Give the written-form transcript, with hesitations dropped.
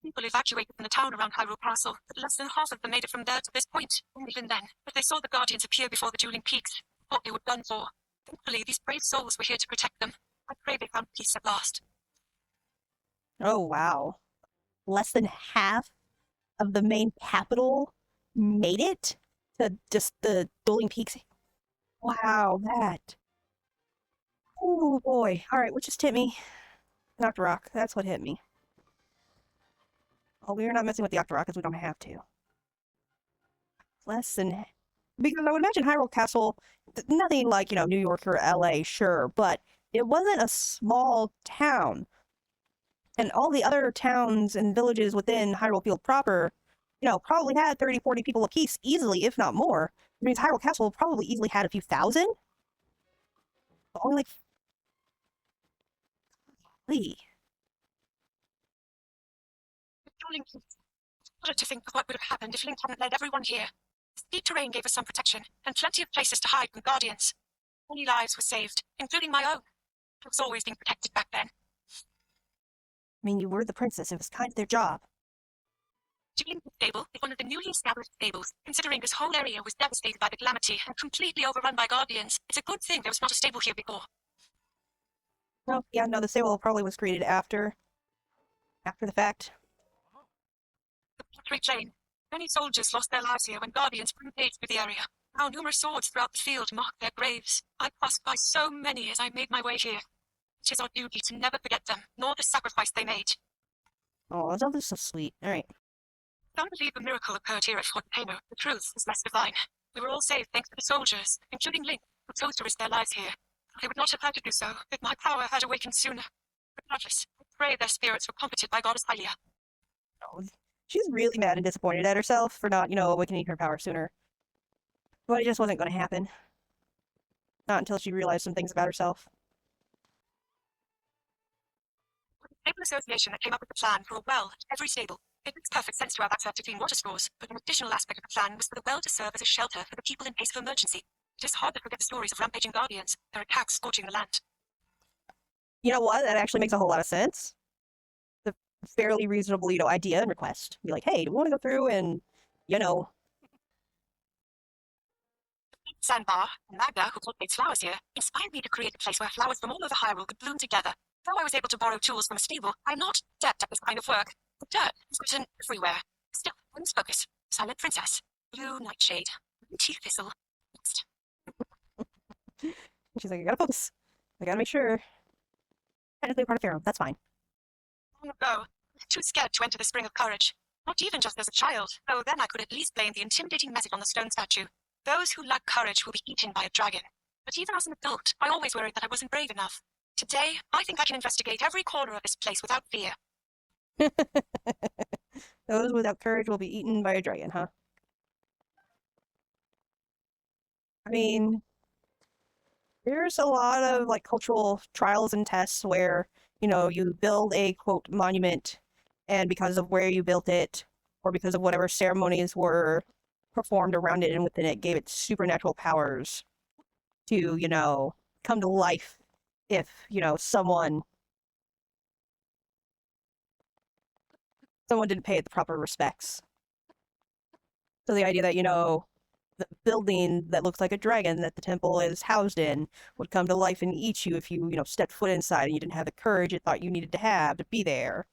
People evacuated from the town around Hyrule Castle, but less than half of them made it from there to this point. And even then, if they saw the Guardians appear before the dueling peaks, thought they were done for. Thankfully, these brave souls were here to protect them. I pray they found peace at last. Oh, wow. Less than half of the main capital made it to just the dueling peaks. Wow, that. Oh boy. Alright, what just hit me? The Octorok. That's what hit me. Oh, we're not messing with the Octorok because we don't have to. Less than... Because I would imagine Hyrule Castle, nothing like, New York or LA, sure, but it wasn't a small town. And all the other towns and villages within Hyrule Field proper, probably had 30, 40 people apiece, easily, if not more. It means Hyrule Castle probably easily had a few thousand. But only like... Lee. Shudder to think of what would have happened if Link hadn't led everyone here. The steep terrain gave us some protection, and plenty of places to hide from Guardians. Many lives were saved, including my own. I was always being protected back then. I mean, you were the princess. It was kind of their job. Dueling Stable is one of the newly established stables. Considering this whole area was devastated by the Calamity and completely overrun by Guardians, it's a good thing there was not a stable here before. Oh, yeah, no, the stable probably was created after the fact. The Portrait Chain. Many soldiers lost their lives here when Guardians rampaged through the area. Now numerous swords throughout the field mark their graves. I passed by so many as I made my way here. It is our duty to never forget them, nor the sacrifice they made. Oh, Zelda's so sweet. Alright. Some believe a miracle occurred here at Fort Kano. The truth is less divine. We were all saved thanks to the soldiers, including Link, who chose to risk their lives here. They would not have had to do so if my power had awakened sooner. Regardless, I pray their spirits were comforted by Goddess Hylia. Oh, she's really mad and disappointed at herself for not, awakening her power sooner. But it just wasn't going to happen. Not until she realized some things about herself. The stable association that came up with the plan for a well at every stable. It makes perfect sense to have access to clean water stores, but an additional aspect of the plan was for the well to serve as a shelter for the people in case of emergency. It is hard to forget the stories of rampaging Guardians, their attacks scorching the land. You know what? That actually makes a whole lot of sense. The fairly reasonable, idea and request. Be like, hey, do we want to go through and, Sandbar and Magda, who cultivates flowers here, inspired me to create a place where flowers from all over Hyrule could bloom together. Though I was able to borrow tools from a stable, I'm not adept at this kind of work. The dirt is written everywhere. Still, I must focus. Silent Princess, Blue Nightshade, Tea Thistle. Next. She's like, I gotta focus. I gotta make sure. Technically a part of Pharaoh. That's fine. Long ago, I was too scared to enter the Spring of Courage. Not even just as a child, though then I could at least blame the intimidating message on the stone statue. Those who lack courage will be eaten by a dragon. But even as an adult, I always worried that I wasn't brave enough. Today, I think I can investigate every corner of this place without fear. Those without courage will be eaten by a dragon, huh? I mean, there's a lot of, cultural trials and tests where, you build a, quote, monument, and because of where you built it, or because of whatever ceremonies were performed around it and within it, gave it supernatural powers to, come to life if, someone didn't pay it the proper respects. So the idea that, the building that looks like a dragon that the temple is housed in would come to life and eat you if you, stepped foot inside and you didn't have the courage it thought you needed to have to be there.